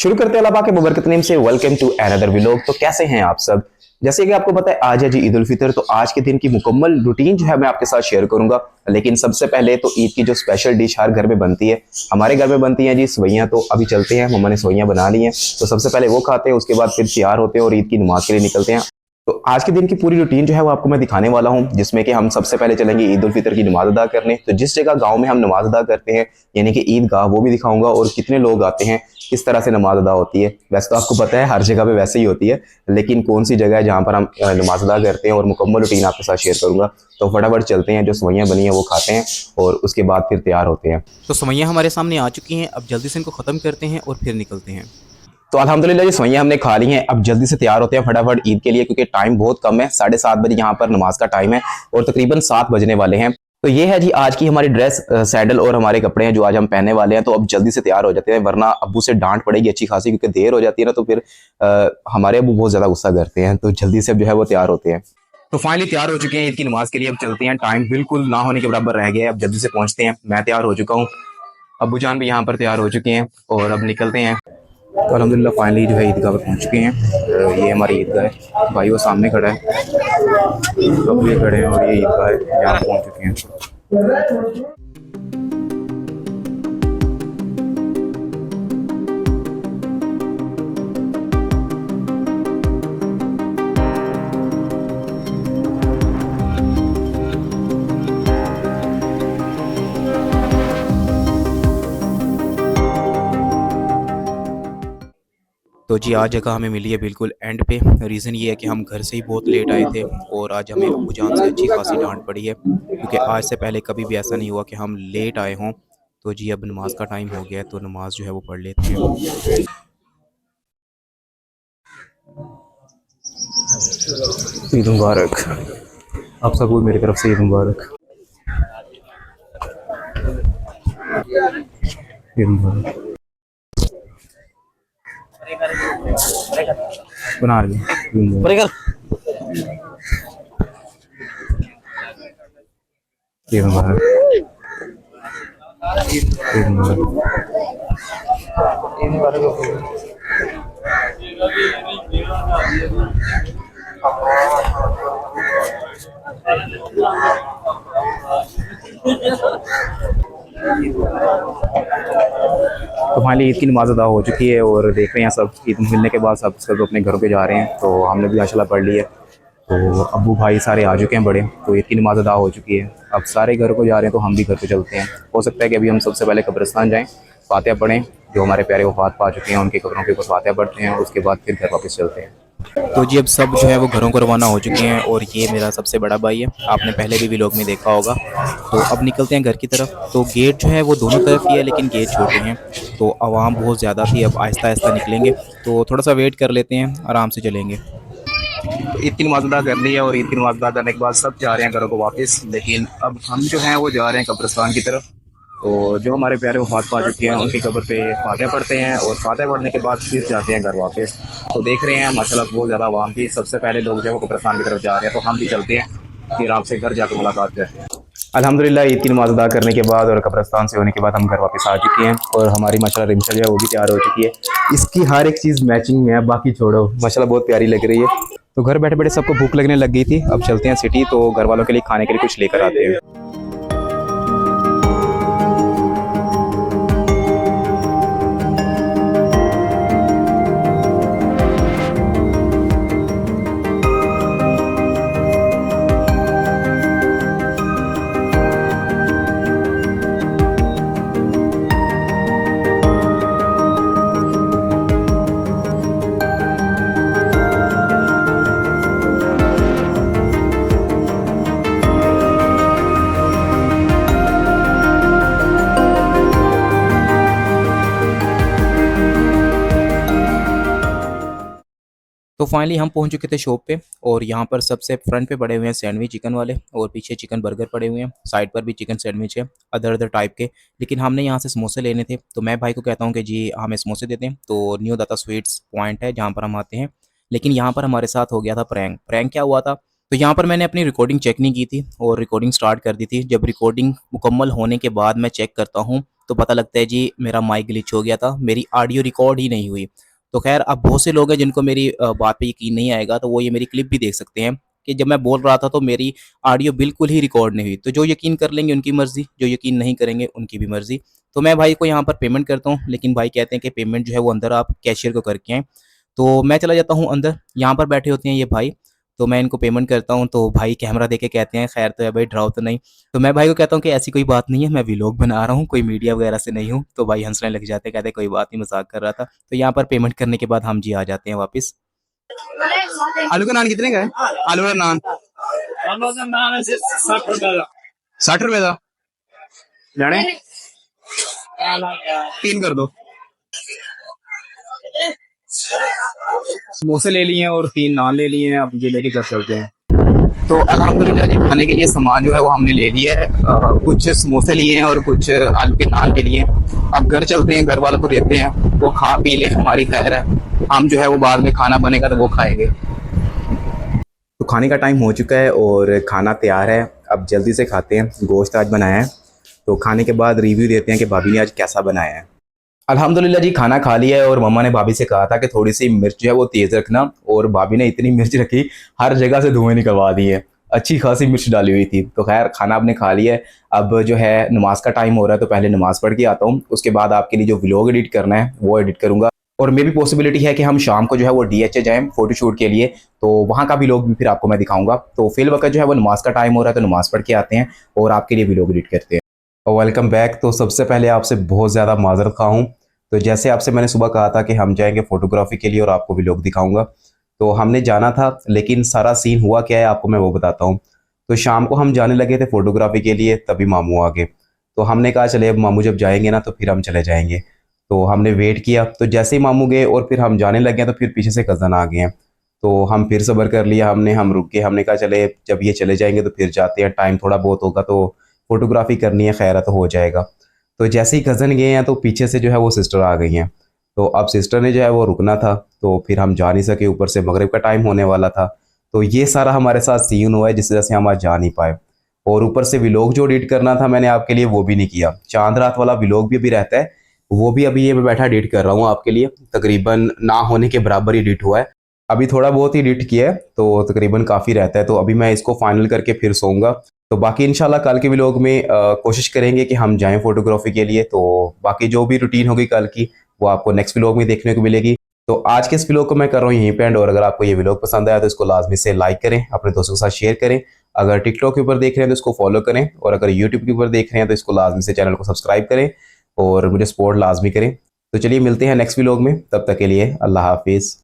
शुरू करते हैं अल्लाह पाक के मुबरकत नेम से। Welcome to another vlog. तो कैसे हैं आप सब? जैसे कि आपको पता है आज है जी ईद उल फितर। तो आज के दिन की मुकम्मल रूटीन जो है मैं आपके साथ शेयर करूंगा। लेकिन सबसे पहले तो ईद की जो स्पेशल डिश हर घर में बनती है, हमारे घर में बनती है जी सवैयां। तो अभी चलते हैं, मम्मा ने सवैयां बना ली हैं, तो सबसे पहले वो खाते हैं, उसके बाद फिर तैयार होते हैं और ईद की नमाज के लिए निकलते हैं। तो आज के दिन की पूरी रूटीन जो है वो आपको मैं दिखाने वाला हूं, जिसमें कि हम सबसे पहले चलेंगे ईद उल फितर की नमाज अदा करने। तो जिस जगह गांव में हम नमाज अदा करते हैं यानी कि ईदगाह, वो भी दिखाऊंगा और कितने लोग आते हैं, किस तरह से नमाज अदा होती है। वैसे तो आपको पता है हर जगह पे वैसे ही होती है, लेकिन कौन सी जगह है जहाँ पर हम नमाज अदा करते हैं और मुकम्मल रूटीन आपके साथ शेयर करूंगा। तो फटाफट चलते हैं, जो सवैयां बनी है वो खाते हैं और उसके बाद फिर तैयार होते हैं। तो सवैयाँ हमारे सामने आ चुकी हैं। अब जल्दी से इनको ख़त्म करते हैं और फिर निकलते हैं। तो अल्हम्दुलिल्लाह जी सवैयां हमने खा ली हैं। अब जल्दी से तैयार होते हैं फटाफट ईद के लिए, क्योंकि टाइम बहुत कम है। 7:30 बजे यहाँ पर नमाज का टाइम है और तकरीबन 7 बजने वाले हैं। तो ये है जी आज की हमारी ड्रेस, सैडल और हमारे कपड़े हैं जो आज हम पहनने वाले हैं। तो अब जल्दी से तैयार हो जाते हैं, वरना अब्बू से डांट पड़ेगी अच्छी खासी, क्योंकि देर हो जाती है ना, तो फिर हमारे अब्बू बहुत ज़्यादा गुस्सा करते हैं। तो जल्दी से अब जो है वो तैयार होते हैं। तो फाइनली तैयार हो चुके हैं ईद की नमाज के लिए। अब चलते हैं, टाइम बिल्कुल ना होने के बराबर रह गया है। अब जल्दी से पहुंचते हैं। मैं तैयार हो चुका हूँ, अब्बू जान भी यहाँ पर तैयार हो चुके हैं और अब निकलते हैं। तो अल्हम्दुलिल्लाह फाइनली जो है ईदगाह पर पहुँच चुके हैं। ये हमारी ईदगाह है, भाई वो सामने खड़ा है, अब ये खड़े हैं और ये ईदगाह है, यहाँ पहुँच चुके हैं। तो जी आज जगह हमें मिली है बिल्कुल एंड पे। रीज़न ये है कि हम घर से ही बहुत लेट आए थे और आज हमें अब्बू जान से अच्छी खासी डांट पड़ी है, क्योंकि आज से पहले कभी भी ऐसा नहीं हुआ कि हम लेट आए हों। तो जी अब नमाज का टाइम हो गया है, तो नमाज जो है वो पढ़ लेते हैं। ईद मुबारक आप सबको मेरी तरफ से, ईद मुबारक, ईद मुबारक। बना रही ईद मुबारक, ईद मुबारक। तो फाइनली ईद की नमाज अदा हो चुकी है और देख रहे हैं सब, ईद मिलने के बाद सब अपने घरों पे जा रहे हैं। तो हमने भी माशाल्लाह पढ़ ली है। तो अब्बू भाई सारे आ चुके हैं बड़े, तो ईद की नमाज अदा हो चुकी है। अब सारे घर को जा रहे हैं, तो हम भी घर पे चलते हैं। हो सकता है कि अभी हम सबसे पहले कब्रिस्तान जाएँ, फातिहा पढ़ें, जो हमारे प्यारे वफात पा चुके हैं उनके कब्रों के ऊपर फातिहा पढ़ते हैं और उसके बाद फिर घर वापस चलते हैं। तो जी अब सब जो है वो घरों को रवाना हो चुके हैं और ये मेरा सबसे बड़ा भाई है, आपने पहले भी व्लॉग में देखा होगा। तो अब निकलते हैं घर की तरफ। तो गेट जो है वो दोनों तरफ ही है, लेकिन गेट छोटे हैं, तो आवाम बहुत ज़्यादा थी। अब आहिस्ता आहिस्ता निकलेंगे, तो थोड़ा सा वेट कर लेते हैं, आराम से चलेंगे। तो ईद की नमाज अदा कर ली है और ईद की नमाज अदा करने के बाद सब जा रहे हैं घरों को वापस। लेकिन अब हम जो हैं वो जा रहे हैं कब्रिस्तान की तरफ। तो जो हमारे प्यारे वफात पा चुके हैं उनकी कब्र पे फातिहा पढ़ते हैं और फातिहा पढ़ने के बाद फिर जाते हैं घर वापस। तो देख रहे हैं माशाल्लाह बहुत ज़्यादा आवाम थी। सबसे पहले लोग जो है वो कब्रिस्तान की तरफ जा रहे हैं, तो हम भी चलते हैं, फिर आपसे घर जाकर मुलाकात करते हैं। अल्हम्दुलिल्लाह ईद की नमाज अदा करने के बाद और कब्रिस्तान से होने के बाद हम घर वापस आ चुके हैं और हमारी माशाल्लाह रिमशा जो है वो भी तैयार हो चुकी है। इसकी हर एक चीज़ मैचिंग में है, बाकी छोड़ो, माशाल्लाह बहुत प्यारी लग रही है। तो घर बैठे बैठे सबको भूख लगने लग गई थी। अब चलते हैं सिटी, तो घर वालों के लिए खाने के लिए कुछ लेकर आते हैं। तो फाइनली हम पहुंच चुके थे शॉप पे, और यहाँ पर सबसे फ्रंट पे पड़े हुए हैं सैंडविच चिकन वाले, और पीछे चिकन बर्गर पड़े हुए हैं, साइड पर भी चिकन सैंडविच है अदर अदर टाइप के। लेकिन हमने यहाँ से समोसे लेने थे, तो मैं भाई को कहता हूँ कि जी हमें समोसे देते हैं। तो न्यू दाता स्वीट्स पॉइंट है जहाँ पर हम आते हैं। लेकिन यहाँ पर हमारे साथ हो गया था प्रैंक। प्रैंक क्या हुआ था, तो यहाँ पर मैंने अपनी रिकॉर्डिंग चेक नहीं की थी और रिकॉर्डिंग स्टार्ट कर दी थी। जब रिकॉर्डिंग मुकम्मल होने के बाद मैं चेक करता हूँ, तो पता लगता है जी मेरा माइक ग्लिच हो गया था, मेरी ऑडियो रिकॉर्ड ही नहीं हुई। तो खैर अब बहुत से लोग हैं जिनको मेरी बात पे यकीन नहीं आएगा, तो वो ये मेरी क्लिप भी देख सकते हैं कि जब मैं बोल रहा था तो मेरी ऑडियो बिल्कुल ही रिकॉर्ड नहीं हुई। तो जो यकीन कर लेंगे उनकी मर्ज़ी, जो यकीन नहीं करेंगे उनकी भी मर्ज़ी। तो मैं भाई को यहाँ पर पेमेंट करता हूँ, लेकिन भाई कहते हैं कि पेमेंट जो है वो अंदर आप कैशियर को करके आएँ। तो मैं चला जाता हूँ अंदर, यहाँ पर बैठे होते हैं ये भाई, तो मैं इनको पेमेंट करता हूँ, तो भाई कैमरा देके कहते हैं, "खैर तो है भाई, डराओ तो नहीं।" तो मैं भाई को कहता हूँ कि ऐसी कोई बात नहीं है, मैं व्लॉग बना रहा हूँ, कोई मीडिया वगैरह से नहीं हूँ। तो भाई हँसने लग जाते हैं, कहते हैं, "कोई बात नहीं, मज़ाक कर रहा था।" तो यहाँ पर पेमेंट करने के बाद हम जी आ जाते हैं वापस। आलू का नान कितने का है? आलू का नान Amazon नाम है 60 रुपए का। 60 रुपए का जाने काला यार। 3 कर दो। समोसे ले लिए हैं और 3 नान ले लिए हैं, अब ये लेके घर चलते हैं। तो अल्हम्दुलिल्लाह जी खाने के लिए सामान जो है वो हमने ले लिया है। कुछ समोसे लिए हैं और कुछ आलू के नान ले लिए हैं। अब घर चलते हैं, घर वालों को देते हैं, वो खा पी ले, हमारी खैर है। हम जो है वो बाद में खाना बनेगा तो वो खाएंगे। तो खाने का टाइम हो चुका है और खाना तैयार है, अब जल्दी से खाते हैं। गोश्त आज बनाया है, तो खाने के बाद रिव्यू देते हैं कि भाभी ने आज कैसा बनाया है। अल्हम्दुलिल्लाह जी खाना खा लिया है और मम्मा ने भाभी से कहा था कि थोड़ी सी मिर्च जो है वो तेज़ रखना, और भाभी ने इतनी मिर्च रखी हर जगह से धुएं निकलवा दिए। अच्छी खासी मिर्च डाली हुई थी। तो खैर खाना आपने खा लिया है, अब जो है नमाज का टाइम हो रहा है, तो पहले नमाज पढ़ के आता हूँ, उसके बाद आपके लिए जो व्लॉग एडिट करना है वो एडिट करूँगा। और मे भी पॉसिबिलिटी है कि हम शाम को जो है वो DHA जाएँ फोटोशूट के लिए, तो वहाँ का व्लॉग भी फिर आपको मैं दिखाऊँगा। तो फिल वक्त जो है वो नमाज का टाइम हो रहा है, तो नमाज पढ़ के आते हैं और आपके लिए व्लॉग एडिट करते हैं। Welcome back. तो सबसे पहले आपसे बहुत ज़्यादा माजरत खा हूँ। तो जैसे आपसे मैंने सुबह कहा था कि हम जाएंगे फ़ोटोग्राफी के लिए और आपको व्लॉग दिखाऊंगा, तो हमने जाना था, लेकिन सारा सीन हुआ क्या है आपको मैं वो बताता हूँ। तो शाम को हम जाने लगे थे फ़ोटोग्राफी के लिए, तभी मामू आ गए। तो हमने कहा चले अब मामू जब जाएंगे ना तो फिर हम चले जाएंगे। तो हमने वेट किया, तो जैसे ही मामू गए और फिर हम जाने लगे तो फिर पीछे से कज़न आ गए हैं। तो हम फिर सब्र कर लिया हमने, हम रुक गए, हमने कहा चले जब ये चले जाएंगे तो फिर जाते हैं, टाइम थोड़ा बहुत होगा तो फ़ोटोग्राफी करनी है, खैर है तो हो जाएगा। तो जैसे ही कज़न गए हैं तो पीछे से जो है वो सिस्टर आ गई हैं। तो अब सिस्टर ने जो है वो रुकना था, तो फिर हम जा नहीं सके, ऊपर से मगरिब का टाइम होने वाला था। तो ये सारा हमारे साथ सीन हुआ है जिस वजह से हम आज जा नहीं पाए। और ऊपर से व्लॉग जो एडिट करना था मैंने आपके लिए वो भी नहीं किया। चांद रात वाला व्लॉग भी अभी रहता है, वो भी अभी ये मैं बैठा एडिट कर रहा हूँ आपके लिए। तकरीबन ना होने के बराबर एडिट हुआ है, अभी थोड़ा बहुत ही एडिट किया है, तो तकरीबन काफ़ी रहता है। तो अभी मैं इसको फाइनल करके फिर सोऊंगा। तो बाकी इंशाल्लाह कल के व्लॉग में कोशिश करेंगे कि हम जाएं फोटोग्राफी के लिए। तो बाकी जो भी रूटीन होगी कल की वो आपको नेक्स्ट व्लॉग में देखने को मिलेगी। तो आज के इस व्लॉग को मैं कर रहा हूँ यहीं पे एंड। और अगर आपको ये व्लॉग पसंद आया तो इसको लाजमी से लाइक करें, अपने दोस्तों के साथ शेयर करें। अगर टिकटॉक के ऊपर देख रहे हैं तो इसको फॉलो करें, और अगर यूट्यूब के ऊपर देख रहे हैं तो इसको लाजमी से चैनल को सब्सक्राइब करें और मुझे सपोर्ट लाजमी करें। तो चलिए मिलते हैं नेक्स्ट व्लॉग में, तब तक के लिए अल्लाह हाफिज़।